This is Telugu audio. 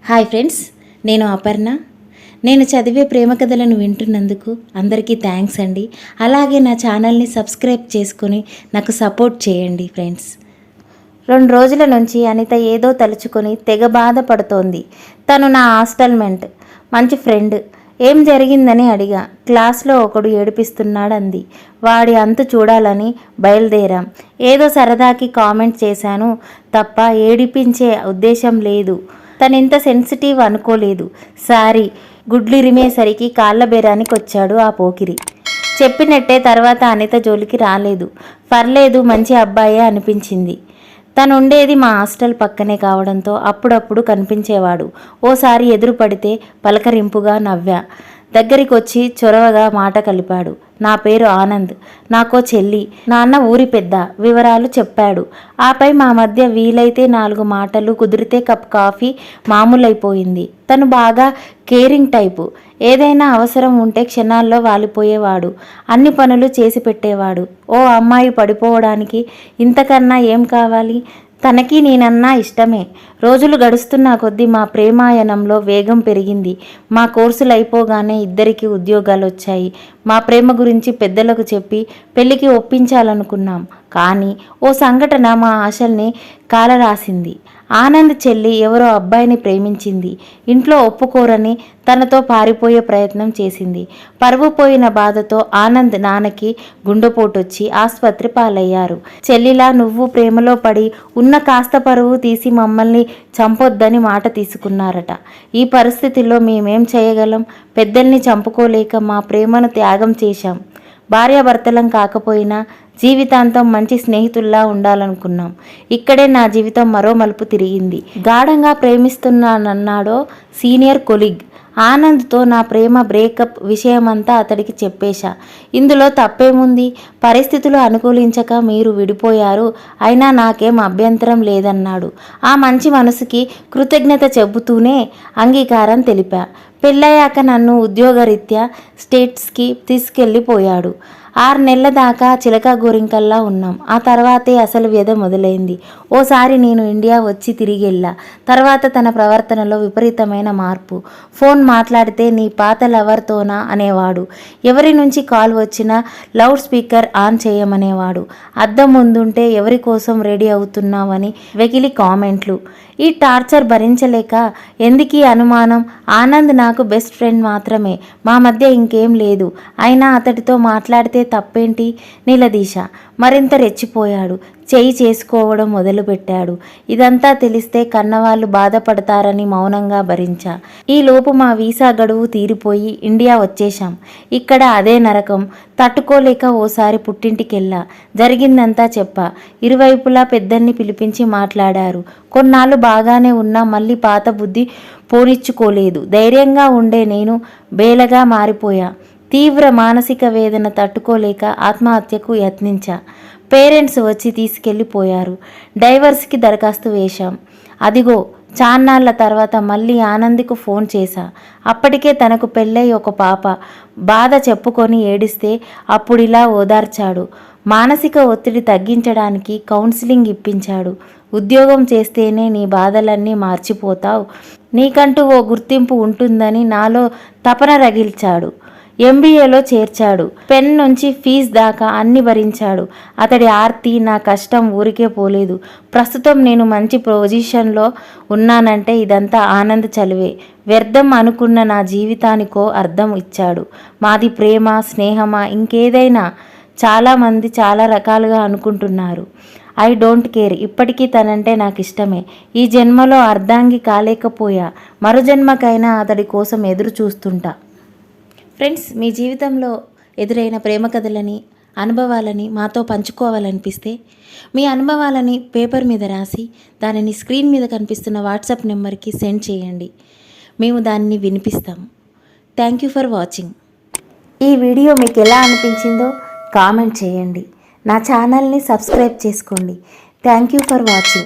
హాయ్ ఫ్రెండ్స్, నేను అపర్ణ. నేను చదివే ప్రేమ కథలను వింటున్నందుకు అందరికీ థ్యాంక్స్ అండి. అలాగే నా ఛానల్ని సబ్స్క్రైబ్ చేసుకొని నాకు సపోర్ట్ చేయండి ఫ్రెండ్స్. 2 రోజుల నుంచి అనిత ఏదో తలుచుకొని తెగ బాధపడుతోంది. తను నా హాస్టల్మెంట్, మంచి ఫ్రెండ్. ఏం జరిగిందని అడిగా. క్లాస్లో ఒకడు ఏడిపిస్తున్నాడంది. వాడి అంతు చూడాలని బయలుదేరాం. ఏదో సరదాకి కామెంట్ చేశాను తప్ప ఏడిపించే ఉద్దేశం లేదు. తనింత సెన్సిటివ్ అనుకోలేదు. సారీ. గుడ్లిరిమేసరికి కాళ్ళ బేరానికి వచ్చాడు ఆ పోకిరి. చెప్పినట్టే తర్వాత అనిత జోలికి రాలేదు. పర్లేదు, మంచి అబ్బాయే అనిపించింది. తనుండేది మా హాస్టల్ పక్కనే కావడంతో అప్పుడప్పుడు కనిపించేవాడు. ఓసారి ఎదురు పడితే పలకరింపుగా నవ్వా. దగ్గరికి వచ్చి చొరవగా మాట కలిపాడు. నా పేరు ఆనంద్, నాకో చెల్లి, నాన్న ఊరి పెద్ద వివరాలు చెప్పాడు. ఆపై మా మధ్య వీలైతే 4 మాటలు, కుదిరితే కప్ కాఫీ మామూలైపోయింది. తను బాగా కేరింగ్ టైపు. ఏదైనా అవసరం ఉంటే క్షణాల్లో వాలిపోయేవాడు. అన్ని పనులు చేసి పెట్టేవాడు. ఓ అమ్మాయి పడిపోవడానికి ఇంతకన్నా ఏం కావాలి? తనకి నేనన్నా ఇష్టమే. రోజులు గడుస్తున్న కొద్దీ మా ప్రేమాయణంలో వేగం పెరిగింది. మా కోర్సులు అయిపోగానే ఇద్దరికి ఉద్యోగాలు వచ్చాయి. మా ప్రేమ గురించి పెద్దలకు చెప్పి పెళ్లికి ఒప్పించాలనుకున్నాం. కానీ ఓ సంఘటన మా ఆశల్ని కాలరాసింది. ఆనంద్ చెల్లి ఎవరో అబ్బాయిని ప్రేమించింది. ఇంట్లో ఒప్పుకోరని తనతో పారిపోయే ప్రయత్నం చేసింది. పరువు పోయిన బాధతో ఆనంద్ నాన్నకి గుండెపోటొచ్చి ఆసుపత్రి పాలయ్యారు. చెల్లిలా నువ్వు ప్రేమలో పడి ఉన్న కాస్త పరువు తీసి మమ్మల్ని చంపొద్దని మాట తీసుకున్నారట. ఈ పరిస్థితిలో మేమేం చేయగలం? పెద్దల్ని చంపుకోలేక మా ప్రేమను త్యాగం చేశాం. భార్యాభర్తలం కాకపోయినా జీవితాంతం మంచి స్నేహితుల్లా ఉండాలనుకున్నాం. ఇక్కడే నా జీవితం మరో మలుపు తిరిగింది. గాఢంగా ప్రేమిస్తున్నానన్నాడో సీనియర్ కొలీగ్. ఆనంద్తో నా ప్రేమ బ్రేకప్ విషయమంతా అతడికి చెప్పేశా. ఇందులో తప్పేముంది? పరిస్థితులు అనుకూలించక మీరు విడిపోయారు. అయినా నాకేం అభ్యంతరం లేదన్నాడు. ఆ మంచి మనసుకి కృతజ్ఞత చెబుతూనే అంగీకారం తెలిపా. పెళ్ళయ్యాక నన్ను ఉద్యోగరీత్యా స్టేట్స్కి తీసుకెళ్ళిపోయాడు. 6 నెలల దాకా చిలక గోరింకల్లా ఉన్నాం. ఆ తర్వాతే అసలు వ్యధ మొదలైంది. ఓసారి నేను ఇండియా వచ్చి తిరిగెళ్ళా. తర్వాత తన ప్రవర్తనలో విపరీతమైన మార్పు. ఫోన్ మాట్లాడితే నీ పాత లవర్తోనా అనేవాడు. ఎవరి నుంచి కాల్ వచ్చినా లౌడ్ స్పీకర్ ఆన్ చేయమనేవాడు. అద్దం ముందుంటే ఎవరి కోసం రెడీ అవుతున్నావని వెకిలి కామెంట్లు. ఈ టార్చర్ భరించలేక ఎందుకీ అనుమానం? ఆనంద్ నాకు బెస్ట్ ఫ్రెండ్ మాత్రమే. మా మధ్య ఇంకేం లేదు. అయినా అతడితో మాట్లాడితే తప్పేంటి? నిలదీశ. మరింత రెచ్చిపోయాడు. చేయి చేసుకోవడం మొదలుపెట్టాడు. ఇదంతా తెలిస్తే కన్నవాళ్ళు బాధపడతారని మౌనంగా భరించా. ఈలోపు మా వీసా గడువు తీరిపోయి ఇండియా వచ్చేశాం. ఇక్కడ అదే నరకం. తట్టుకోలేక ఓసారి పుట్టింటికెళ్ళా. జరిగిందంతా చెప్పా. ఇరువైపులా పెద్దల్ని పిలిపించి మాట్లాడారు. కొన్నాళ్ళు బాగానే ఉన్నా మళ్ళీ పాత బుద్ధి పోనిచ్చుకోలేదు. ధైర్యంగా ఉండే నేను బేలగా మారిపోయా. తీవ్ర మానసిక వేదన తట్టుకోలేక ఆత్మహత్యకు యత్నించా. పేరెంట్స్ వచ్చి తీసుకెళ్ళిపోయారు. డైవర్స్కి దరఖాస్తు వేశాం. అదిగో చాన్నాళ్ల తర్వాత మళ్ళీ ఆనంద్కు ఫోన్ చేశా. అప్పటికే తనకు పెళ్ళై ఒక పాప. బాధ చెప్పుకొని ఏడిస్తే అప్పుడిలా ఓదార్చాడు. మానసిక ఒత్తిడి తగ్గించడానికి కౌన్సిలింగ్ ఇప్పించాడు. ఉద్యోగం చేస్తేనే నీ బాధలన్నీ మార్చిపోతావు, నీకంటూ ఓ గుర్తింపు ఉంటుందని నాలో తపన రగిల్చాడు. MBAలో చేర్చాడు. పెన్ నుంచి ఫీజు దాకా అన్ని భరించాడు. అతడి ఆర్తి, నా కష్టం ఊరికే పోలేదు. ప్రస్తుతం నేను మంచి పొజిషన్లో ఉన్నానంటే ఇదంతా ఆనంద్ చలువే. వ్యర్థం అనుకున్న నా జీవితానికో అర్థం ఇచ్చాడు. మాది ప్రేమ, స్నేహమా, ఇంకేదైనా? చాలామంది చాలా రకాలుగా అనుకుంటున్నారు. I don't care. ఇప్పటికీ తనంటే నాకు ఇష్టమే. ఈ జన్మలో అర్ధాంగి కాలేకపోయా. మరో జన్మకైనా అతడి కోసం ఎదురు చూస్తుంటా. ఫ్రెండ్స్, మీ జీవితంలో ఎదురైన ప్రేమ కథలని, అనుభవాలని మాతో పంచుకోవాలనిపిస్తే మీ అనుభవాలని పేపర్ మీద రాసి దానిని స్క్రీన్ మీద కనిపిస్తున్న వాట్సాప్ నెంబర్కి సెండ్ చేయండి. మేము దాన్ని వినిపిస్తాము. Thank you for watching. ఈ వీడియో మీకు ఎలా అనిపించిందో కామెంట్ చేయండి. నా ఛానల్ని సబ్స్క్రైబ్ చేసుకోండి. Thank you for watching.